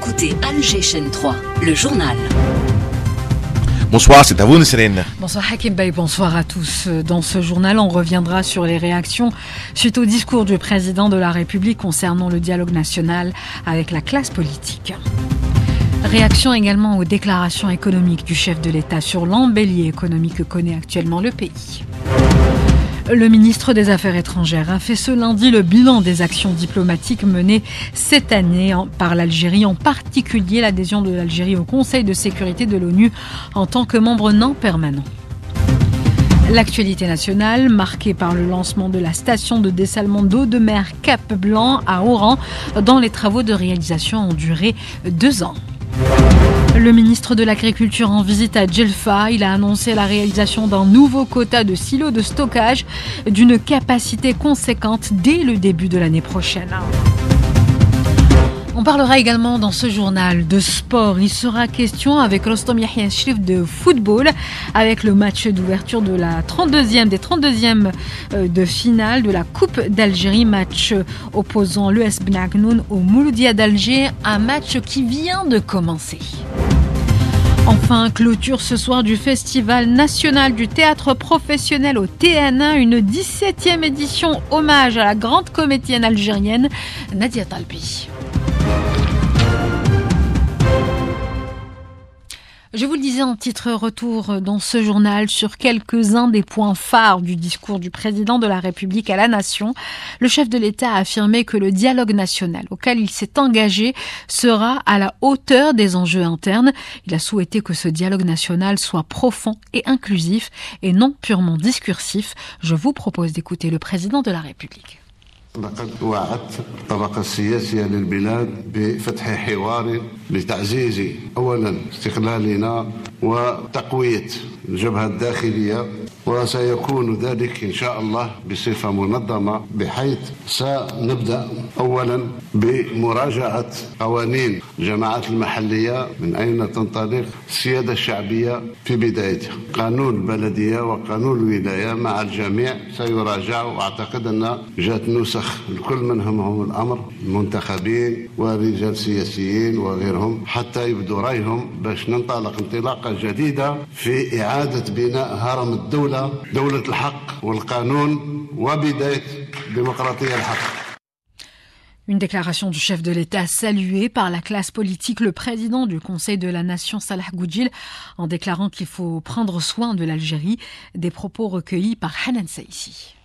écoutez Alger Chaîne 3, le journal. Bonsoir, c'est à vous Nesrine. Bonsoir Hakim Bey, bonsoir à tous. Dans ce journal, on reviendra sur les réactions suite au discours du président de la République concernant le dialogue national avec la classe politique. Réaction également aux déclarations économiques du chef de l'État sur l'embellie économique que connaît actuellement le pays. Le ministre des Affaires étrangères a fait ce lundi le bilan des actions diplomatiques menées cette année par l'Algérie, en particulier l'adhésion de l'Algérie au Conseil de sécurité de l'ONU en tant que membre non permanent. L'actualité nationale, marquée par le lancement de la station de dessalement d'eau de mer Cap Blanc à Oran, dont les travaux de réalisation ont duré 2 ans. Le ministre de l'Agriculture en visite à Djelfa, il a annoncé la réalisation d'un nouveau quota de silos de stockage d'une capacité conséquente dès le début de l'année prochaine. On parlera également dans ce journal de sport. Il sera question avec Rostom Yahya Shrif de football, avec le match d'ouverture de la 32e de finale de la Coupe d'Algérie, match opposant l'US Benagnoun au Mouloudia d'Alger, un match qui vient de commencer. Enfin, clôture ce soir du Festival national du théâtre professionnel au TN1, une 17e édition hommage à la grande comédienne algérienne Nadia Talbi. Je vous le disais en titre, retour dans ce journal sur quelques-uns des points phares du discours du président de la République à la nation. Le chef de l'État a affirmé que le dialogue national auquel il s'est engagé sera à la hauteur des enjeux internes. Il a souhaité que ce dialogue national soit profond et inclusif et non purement discursif. Je vous propose d'écouter le président de la République. لقد وعدت الطبقة السياسية للبلاد بفتح حوار لتعزيز أولا استقلالنا وتقوية الجبهة الداخلية، وسيكون ذلك إن شاء الله بصفة منظمة، بحيث سنبدأ أولا بمراجعة قوانين الجماعات المحلية من أين تنطلق السيادة الشعبية في بدايتها. قانون البلدية وقانون الولاية مع الجميع سيراجع، وأعتقد أن جاءت نسخ الكل منهم هم الأمر المنتخبين ورجال سياسيين وغيرهم، حتى يبدو رأيهم باش ننطلق انطلاقة جديدة في إعادة بناء هرم الدولة، دولة الحق والقانون وبداية الديمقراطية الحق. Une déclaration du chef de l'État saluée par la classe politique, le président du Conseil de la Nation, Salah Goudjil, en déclarant qu'il faut prendre soin de l'Algérie, des propos recueillis par Hanan Saïsi.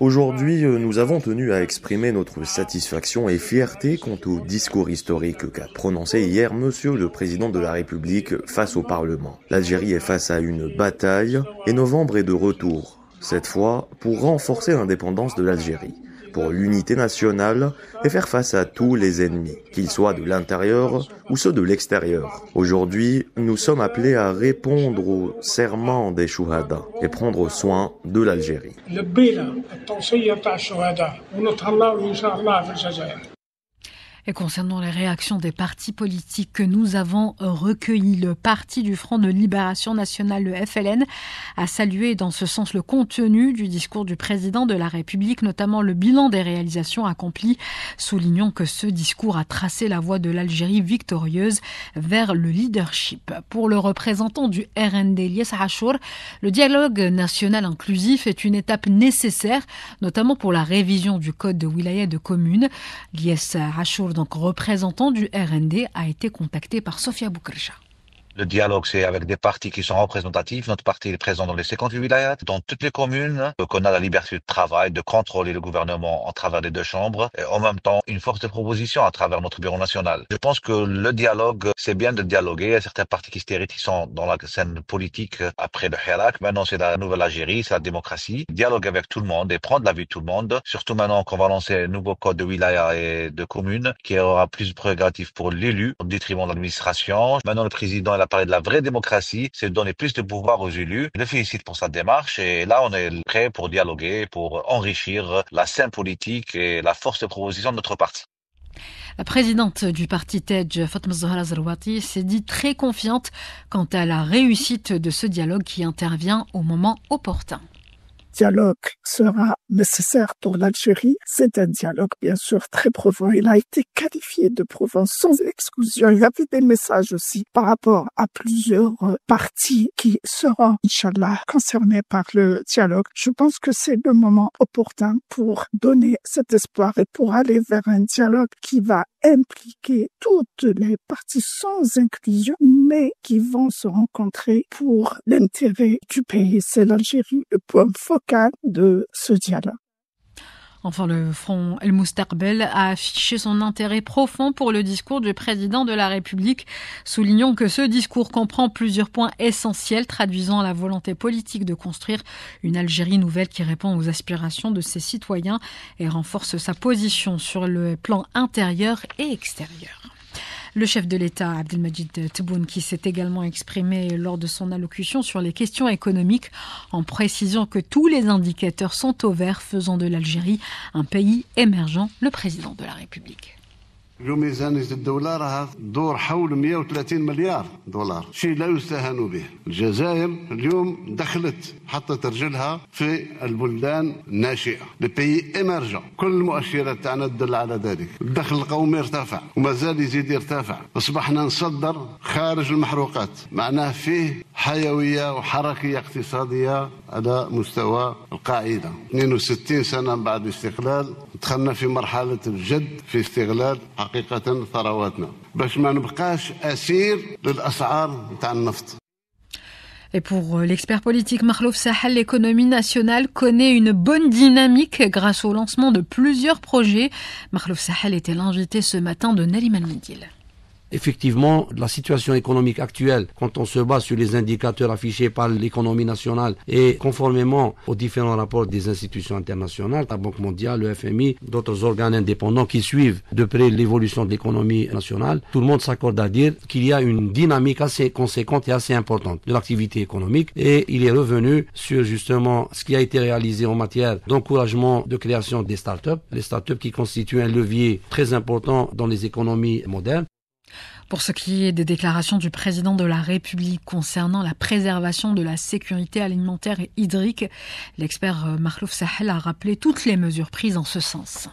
Aujourd'hui, nous avons tenu à exprimer notre satisfaction et fierté quant au discours historique qu'a prononcé hier Monsieur le Président de la République face au Parlement. L'Algérie est face à une bataille et novembre est de retour, cette fois pour renforcer l'indépendance de l'Algérie, pour l'unité nationale et faire face à tous les ennemis, qu'ils soient de l'intérieur ou ceux de l'extérieur. Aujourd'hui, nous sommes appelés à répondre au serment des Chouhada et prendre soin de l'Algérie. Et concernant les réactions des partis politiques que nous avons recueillies, le Parti du Front de Libération Nationale, le FLN, a salué dans ce sens le contenu du discours du président de la République, notamment le bilan des réalisations accomplies, soulignant que ce discours a tracé la voie de l'Algérie victorieuse vers le leadership. Pour le représentant du RND, Lies Achour, le dialogue national inclusif est une étape nécessaire, notamment pour la révision du code de wilaya de communes. Lies Achour, donc représentant du RND, a été contacté par Sofia Boukrcha. Le dialogue, c'est avec des partis qui sont représentatifs. Notre parti est présent dans les 58 wilayats, dans toutes les communes, qu'on a la liberté de travail, de contrôler le gouvernement en travers des 2 chambres, et en même temps une force de proposition à travers notre bureau national. Je pense que le dialogue, c'est bien de dialoguer. Il y a certains partis qui sont dans la scène politique après le Hirak. Maintenant, c'est la nouvelle Algérie, c'est la démocratie. Dialoguer avec tout le monde et prendre l'avis de tout le monde. Surtout maintenant qu'on va lancer un nouveau code de wilaya et de communes qui aura plus de prérogatives pour l'élu, au détriment de l'administration. Maintenant, le président, il a parler de la vraie démocratie, c'est de donner plus de pouvoir aux élus. Je le félicite pour sa démarche et là on est prêt pour dialoguer, pour enrichir la scène politique et la force de proposition de notre parti. La présidente du parti TEJ, Fatma Zahra Zarwati, s'est dit très confiante quant à la réussite de ce dialogue qui intervient au moment opportun. dialogue sera nécessaire pour l'Algérie. C'est un dialogue, bien sûr, très profond. Il a été qualifié de profond sans exclusion. Il y avait des messages aussi par rapport à plusieurs parties qui seront, Inch'Allah, concernées par le dialogue. Je pense que c'est le moment opportun pour donner cet espoir et pour aller vers un dialogue qui va impliquer toutes les parties sans inclusion, mais qui vont se rencontrer pour l'intérêt du pays. C'est l'Algérie le point focal de ce dialogue. Enfin, le Front El Moustaqbel a affiché son intérêt profond pour le discours du président de la République, soulignant que ce discours comprend plusieurs points essentiels, traduisant la volonté politique de construire une Algérie nouvelle qui répond aux aspirations de ses citoyens et renforce sa position sur le plan intérieur et extérieur. Le chef de l'État, Abdelmadjid Tebboune, qui s'est également exprimé lors de son allocution sur les questions économiques, en précisant que tous les indicateurs sont au vert, faisant de l'Algérie un pays émergent, le président de la République. اليوم ميزانية الدولة راها تدور حول 130 مليار دولار، شيء لا يستهان به. الجزائر اليوم دخلت حطت رجلها في البلدان الناشئة، لبيي إمرجون. كل المؤشرات تاعنا تدل على ذلك. الدخل القومي ارتفع وما زال يزيد يرتفع. أصبحنا نصدر خارج المحروقات، معناه فيه حيوية وحركية اقتصادية على مستوى القاعدة. 62 سنة بعد الاستقلال دخلنا في مرحلة الجد في استغلال حقيقة ثرواتنا باش ما نبقاش أسير للأسعار نتاع النفط. Et pour l'expert politique Makhlouf Sahel, l'économie nationale connaît une bonne dynamique grâce au lancement de plusieurs projets. Makhlouf Sahel était l'invité ce matin de Nalim Al-Midil. Effectivement, la situation économique actuelle, quand on se base sur les indicateurs affichés par l'économie nationale et conformément aux différents rapports des institutions internationales, la Banque mondiale, le FMI, d'autres organes indépendants qui suivent de près l'évolution de l'économie nationale, tout le monde s'accorde à dire qu'il y a une dynamique assez conséquente et assez importante de l'activité économique et il est revenu sur justement ce qui a été réalisé en matière d'encouragement de création des startups, les startups qui constituent un levier très important dans les économies modernes. Pour ce qui est des déclarations du président de la République concernant la préservation de la sécurité alimentaire et hydrique, l'expert Makhlouf Sahel a rappelé toutes les mesures prises en ce sens.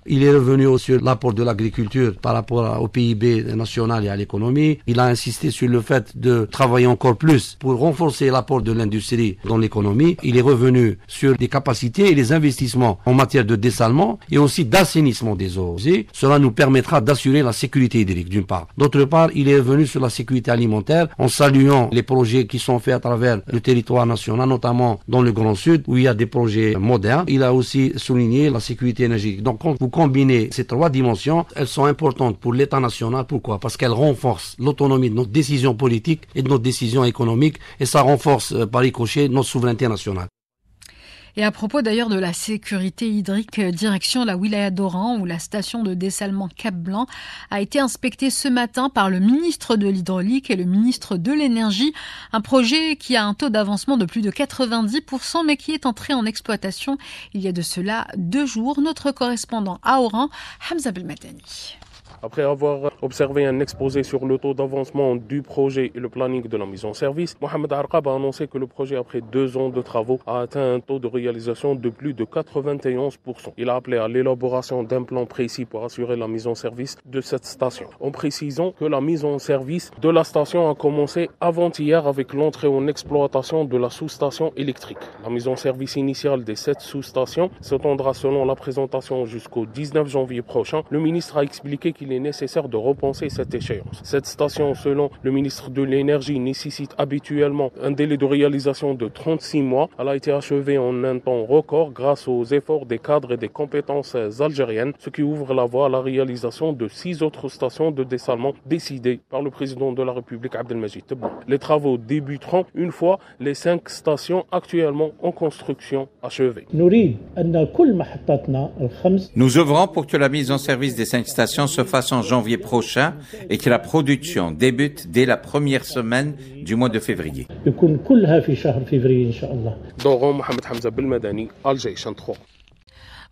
Il est revenu aussi sur l'apport de l'agriculture par rapport au PIB national et à l'économie. Il a insisté sur le fait de travailler encore plus pour renforcer l'apport de l'industrie dans l'économie. Il est revenu sur les capacités et les investissements en matière de dessalement et aussi d'assainissement des eaux usées. Cela nous permettra d'assurer la sécurité hydrique d'une part. D'autre part, il est revenu sur la sécurité alimentaire en saluant les projets qui sont faits à travers le territoire national, notamment dans le Grand Sud où il y a des projets modernes. Il a aussi souligné la sécurité énergétique. Donc, quand vous combiner ces trois dimensions, elles sont importantes pour l'État national. Pourquoi? Parce qu'elles renforcent l'autonomie de nos décisions politiques et de nos décisions économiques et ça renforce par ricochet notre souveraineté nationale. Et à propos d'ailleurs de la sécurité hydrique, direction la wilaya d'Oran où la station de dessalement Cap-Blanc a été inspectée ce matin par le ministre de l'Hydraulique et le ministre de l'Énergie. Un projet qui a un taux d'avancement de plus de 90% mais qui est entré en exploitation il y a de cela 2 jours. Notre correspondant à Oran, Hamza Belmadani. Après avoir observé un exposé sur le taux d'avancement du projet et le planning de la mise en service, Mohamed Arqab a annoncé que le projet, après 2 ans de travaux, a atteint un taux de réalisation de plus de 91%. Il a appelé à l'élaboration d'un plan précis pour assurer la mise en service de cette station. En précisant que la mise en service de la station a commencé avant-hier avec l'entrée en exploitation de la sous-station électrique. La mise en service initiale des 7 sous-stations s'étendra selon la présentation jusqu'au 19 janvier prochain. Le ministre a expliqué qu'il est nécessaire de repenser cette échéance. Cette station, selon le ministre de l'Énergie, nécessite habituellement un délai de réalisation de 36 mois. Elle a été achevée en un temps record grâce aux efforts des cadres et des compétences algériennes, ce qui ouvre la voie à la réalisation de 6 autres stations de dessalement décidées par le président de la République, Abdelmadjid Tebboune. Les travaux débuteront une fois les 5 stations actuellement en construction achevées. Nous œuvrons pour que la mise en service des 5 stations se fasse en janvier prochain et que la production débute dès la première semaine du mois de février. D'Oran, Mohamed Hamza Belmadani, Al Jayshan 3.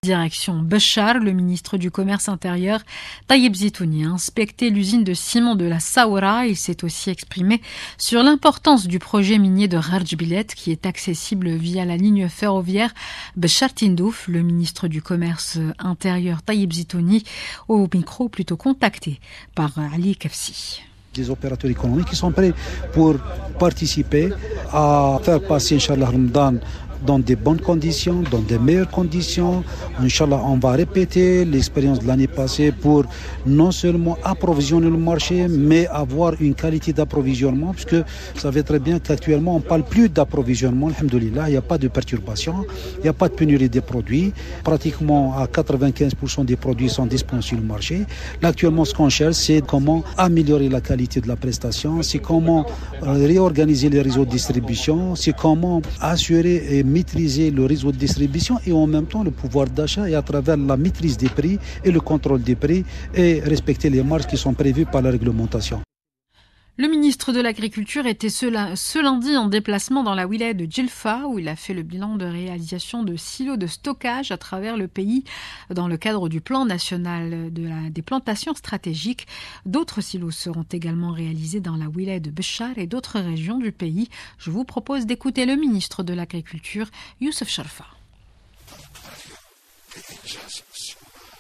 Direction Béchar, le ministre du Commerce intérieur Taïeb Zitouni a inspecté l'usine de ciment de la Saoura. Il s'est aussi exprimé sur l'importance du projet minier de Rarjbilet qui est accessible via la ligne ferroviaire Béchar-Tindouf. Le ministre du Commerce intérieur Taïeb Zitouni au micro plutôt contacté par Ali Kafsi. Des opérateurs économiques qui sont prêts pour participer à faire passer Inch'Allah Ramadan dans des bonnes conditions, dans des meilleures conditions. Inch'Allah, on va répéter l'expérience de l'année passée pour non seulement approvisionner le marché, mais avoir une qualité d'approvisionnement, puisque vous savez très bien qu'actuellement, on ne parle plus d'approvisionnement, alhamdoulilah, il n'y a pas de perturbation, il n'y a pas de pénurie des produits. Pratiquement à 95% des produits sont disponibles sur le marché. Là, actuellement, ce qu'on cherche, c'est comment améliorer la qualité de la prestation, c'est comment réorganiser les réseaux de distribution, c'est comment assurer et maîtriser le réseau de distribution et en même temps le pouvoir d'achat et à travers la maîtrise des prix et le contrôle des prix et respecter les marges qui sont prévues par la réglementation. Le ministre de l'Agriculture était ce lundi en déplacement dans la wilaya de Djelfa où il a fait le bilan de réalisation de silos de stockage à travers le pays dans le cadre du plan national des plantations stratégiques. D'autres silos seront également réalisés dans la wilaya de Béchar et d'autres régions du pays. Je vous propose d'écouter le ministre de l'Agriculture, Youssef Sharfa.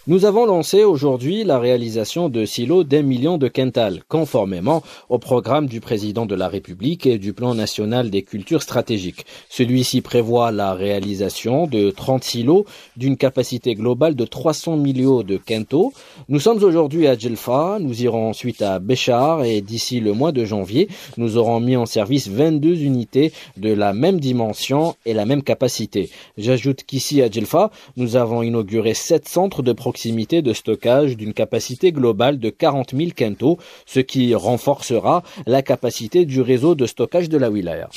Nous avons lancé aujourd'hui la réalisation de silos d'1 million de quintals, conformément au programme du président de la République et du plan national des cultures stratégiques. Celui-ci prévoit la réalisation de 30 silos d'une capacité globale de 300 millions de quintaux. Nous sommes aujourd'hui à Djelfa, nous irons ensuite à Béchar et d'ici le mois de janvier, nous aurons mis en service 22 unités de la même dimension et la même capacité. J'ajoute qu'ici à Djelfa, nous avons inauguré 7 centres de proximité de stockage d'une capacité globale de 40 000 quintaux, ce qui renforcera la capacité du réseau de stockage de la wilaya.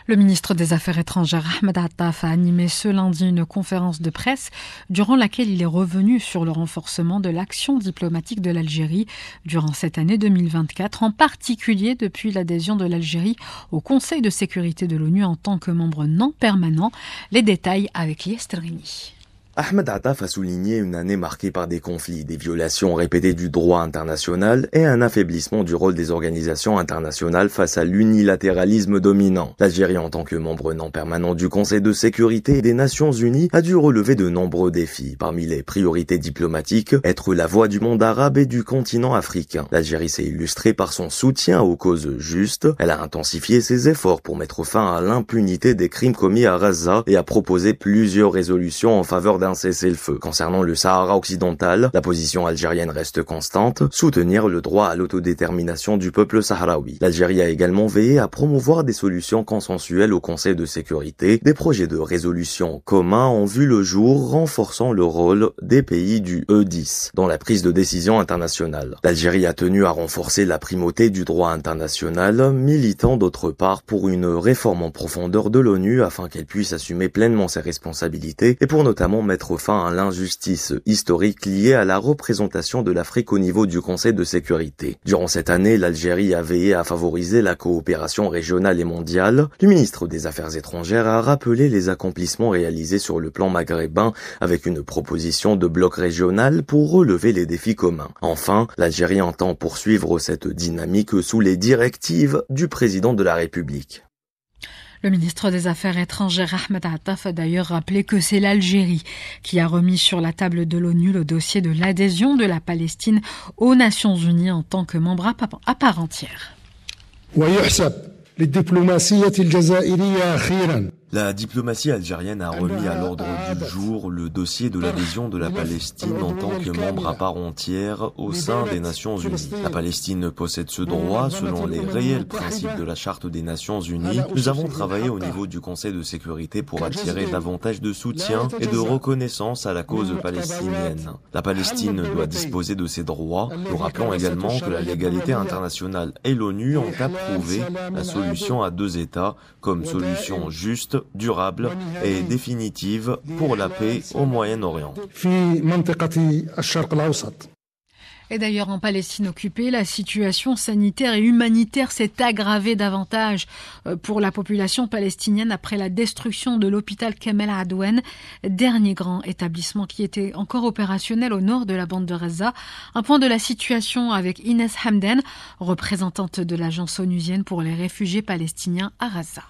Le ministre des Affaires étrangères Ahmed Attaf a animé ce lundi une conférence de presse durant laquelle il est revenu sur le renforcement de l'action diplomatique de l'Algérie durant cette année 2024, en particulier depuis l'adhésion de l'Algérie au Conseil de sécurité de l'ONU en tant que membre non permanent. Les détails avec Lies Terrini. Ahmed Attaf a souligné une année marquée par des conflits, des violations répétées du droit international et un affaiblissement du rôle des organisations internationales face à l'unilatéralisme dominant. L'Algérie, en tant que membre non permanent du Conseil de sécurité des Nations Unies, a dû relever de nombreux défis. Parmi les priorités diplomatiques, être la voix du monde arabe et du continent africain. L'Algérie s'est illustrée par son soutien aux causes justes. Elle a intensifié ses efforts pour mettre fin à l'impunité des crimes commis à Gaza et a proposé plusieurs résolutions en faveur d'un cessez-le-feu. Concernant le Sahara occidental, la position algérienne reste constante, soutenir le droit à l'autodétermination du peuple sahraoui. L'Algérie a également veillé à promouvoir des solutions consensuelles au Conseil de sécurité. Des projets de résolution communs ont vu le jour, renforçant le rôle des pays du E10 dans la prise de décision internationale. L'Algérie a tenu à renforcer la primauté du droit international, militant d'autre part pour une réforme en profondeur de l'ONU afin qu'elle puisse assumer pleinement ses responsabilités et pour notamment mettre fin à l'injustice historique liée à la représentation de l'Afrique au niveau du Conseil de sécurité. Durant cette année, l'Algérie a veillé à favoriser la coopération régionale et mondiale. Le ministre des Affaires étrangères a rappelé les accomplissements réalisés sur le plan maghrébin avec une proposition de bloc régional pour relever les défis communs. Enfin, l'Algérie entend poursuivre cette dynamique sous les directives du président de la République. Le ministre des Affaires étrangères Ahmed Attaf a d'ailleurs rappelé que c'est l'Algérie qui a remis sur la table de l'ONU le dossier de l'adhésion de la Palestine aux Nations Unies en tant que membre à part entière. La diplomatie algérienne a remis à l'ordre du jour le dossier de l'adhésion de la Palestine en tant que membre à part entière au sein des Nations Unies. La Palestine possède ce droit selon les réels principes de la Charte des Nations Unies. Nous avons travaillé au niveau du Conseil de sécurité pour attirer davantage de soutien et de reconnaissance à la cause palestinienne. La Palestine doit disposer de ses droits. Nous rappelons également que la légalité internationale et l'ONU ont approuvé la solution à 2 États comme solution juste, durable et définitive pour la paix au Moyen-Orient. Et d'ailleurs, en Palestine occupée, la situation sanitaire et humanitaire s'est aggravée davantage pour la population palestinienne après la destruction de l'hôpital Kamel Adwan, dernier grand établissement qui était encore opérationnel au nord de la bande de Gaza. Un point de la situation avec Inès Hamden, représentante de l'agence onusienne pour les réfugiés palestiniens à Gaza.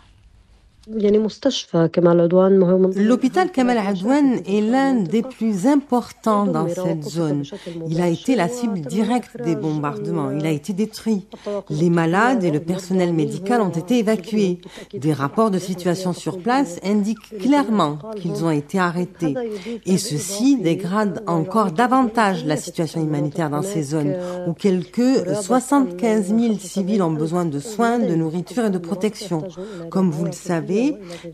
L'hôpital Kamel Adwan est l'un des plus importants dans cette zone. Il a été la cible directe des bombardements. Il a été détruit. Les malades et le personnel médical ont été évacués. Des rapports de situation sur place indiquent clairement qu'ils ont été arrêtés. Et ceci dégrade encore davantage la situation humanitaire dans ces zones, où quelques 75 000 civils ont besoin de soins, de nourriture et de protection. Comme vous le savez,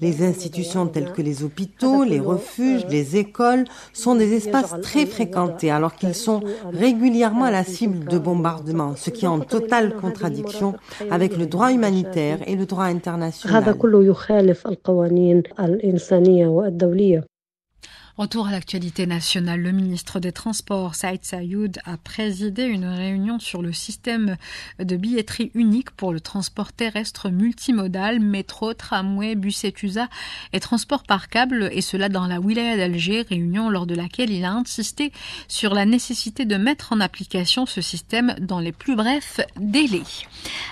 les institutions telles que les hôpitaux, les refuges, les écoles sont des espaces très fréquentés alors qu'ils sont régulièrement à la cible de bombardements, ce qui est en totale contradiction avec le droit humanitaire et le droit international. Retour à l'actualité nationale. Le ministre des Transports, Saïd Saïoud, a présidé une réunion sur le système de billetterie unique pour le transport terrestre multimodal, métro, tramway, bus et TUSA et transport par câble, et cela dans la wilaya d'Alger, réunion lors de laquelle il a insisté sur la nécessité de mettre en application ce système dans les plus brefs délais.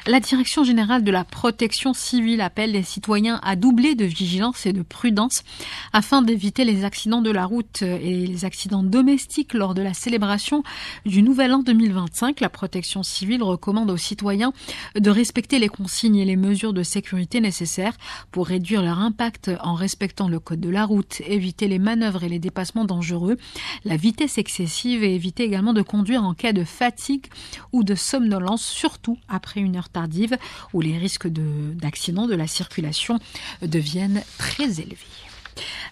La Direction générale de la protection civile appelle les citoyens à doubler de vigilance et de prudence afin d'éviter les accidents de la route et les accidents domestiques lors de la célébration du Nouvel An 2025. La protection civile recommande aux citoyens de respecter les consignes et les mesures de sécurité nécessaires pour réduire leur impact en respectant le code de la route, éviter les manœuvres et les dépassements dangereux, la vitesse excessive et éviter également de conduire en cas de fatigue ou de somnolence, surtout après une heure tardive où les risques d'accident de la circulation deviennent très élevés.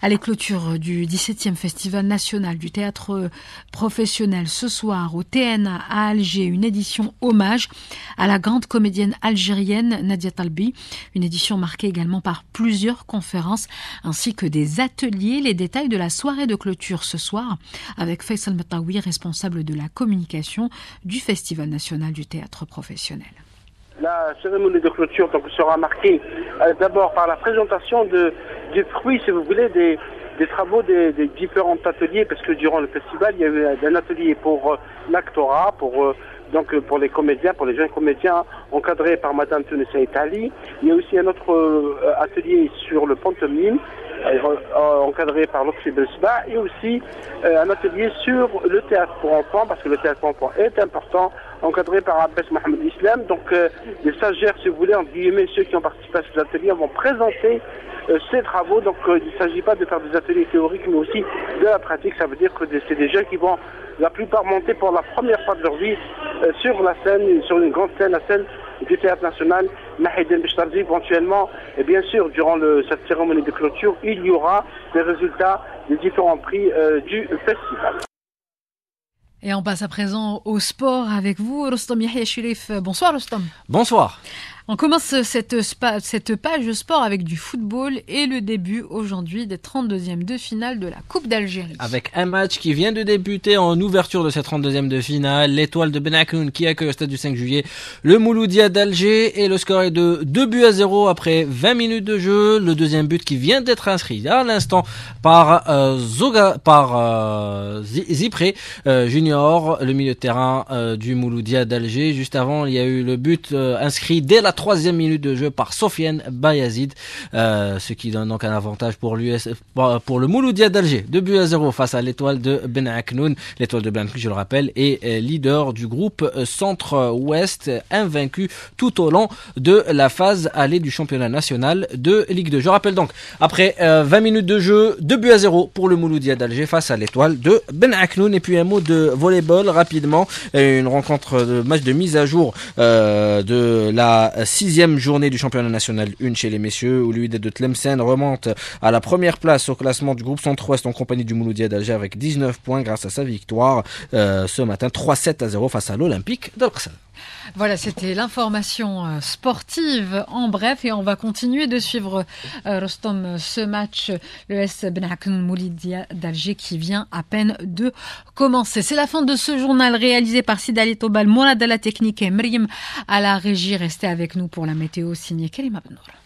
À la clôture du 17e Festival national du théâtre professionnel ce soir au TNA à Alger, une édition hommage à la grande comédienne algérienne Nadia Talbi, une édition marquée également par plusieurs conférences ainsi que des ateliers. Les détails de la soirée de clôture ce soir avec Faisal Matawi, responsable de la communication du Festival national du théâtre professionnel. La cérémonie de clôture donc, sera marquée d'abord par la présentation du fruit, si vous voulez, des travaux des différents ateliers, parce que durant le festival, il y a eu un atelier pour l'actorat, pour les comédiens, pour les jeunes comédiens, encadrés par Madame Tounessia Itali. Il y a aussi un autre atelier sur le pantomime, encadré par Lotfi Belsba, et aussi un atelier sur le théâtre pour enfants, parce que le théâtre pour enfants est important, encadré par Abbas Mohamed Islam. Donc les stagiaires, si vous voulez, entre guillemets, ceux qui ont participé à cet atelier vont présenter ces travaux. Donc il ne s'agit pas de faire des ateliers théoriques, mais aussi de la pratique. Ça veut dire que c'est des jeunes qui vont la plupart monter pour la première fois de leur vie sur la scène, sur une grande scène, la scène du Théâtre National, Mahid El-Bishtarzi, éventuellement. Et bien sûr, durant cette cérémonie de clôture, il y aura des résultats des différents prix du festival. Et on passe à présent au sport avec vous, Rostom Yahya Chérif. Bonsoir Rostom. Bonsoir. On commence cette page sport avec du football et le début aujourd'hui des 32e de finale de la Coupe d'Algérie. Avec un match qui vient de débuter en ouverture de cette 32e de finale, l'Étoile de Ben Aknoun qui accueille au stade du 5 juillet le Mouloudia d'Alger, et le score est de 2-0 après 20 minutes de jeu. Le deuxième but qui vient d'être inscrit à l'instant par Zipré Junior, le milieu de terrain du Mouloudia d'Alger. Juste avant, il y a eu le but inscrit dès la 3e minute de jeu par Sofiane Bayazid, ce qui donne donc un avantage pour le Mouloudia d'Alger. 2-0 face à l'Étoile de Ben Aknoun. L'Étoile de Ben Aknoun, je le rappelle, est leader du groupe Centre-Ouest, invaincu tout au long de la phase allée du championnat national de Ligue 2. Je rappelle donc, après 20 minutes de jeu, 2-0 pour le Mouloudia d'Alger face à l'Étoile de Ben Aknoun. Et puis un mot de volleyball rapidement, une rencontre de match de mise à jour de la 6e journée du championnat national 1 chez les messieurs, où l'UID de Tlemcen remonte à la première place au classement du groupe Centre-Ouest en compagnie du Mouloudia d'Alger avec 19 points grâce à sa victoire ce matin 3-7-0 face à l'Olympique d'Al-Qasal. Voilà, c'était l'information sportive en bref, et on va continuer de suivre Rostom, ce match, le S Ben Hakoun Mouloudia d'Alger qui vient à peine de commencer. C'est la fin de ce journal réalisé par Sidali Tobal, Mourad à la technique et Mriem à la régie. Restez avec nous pour la météo signée Karima Benour.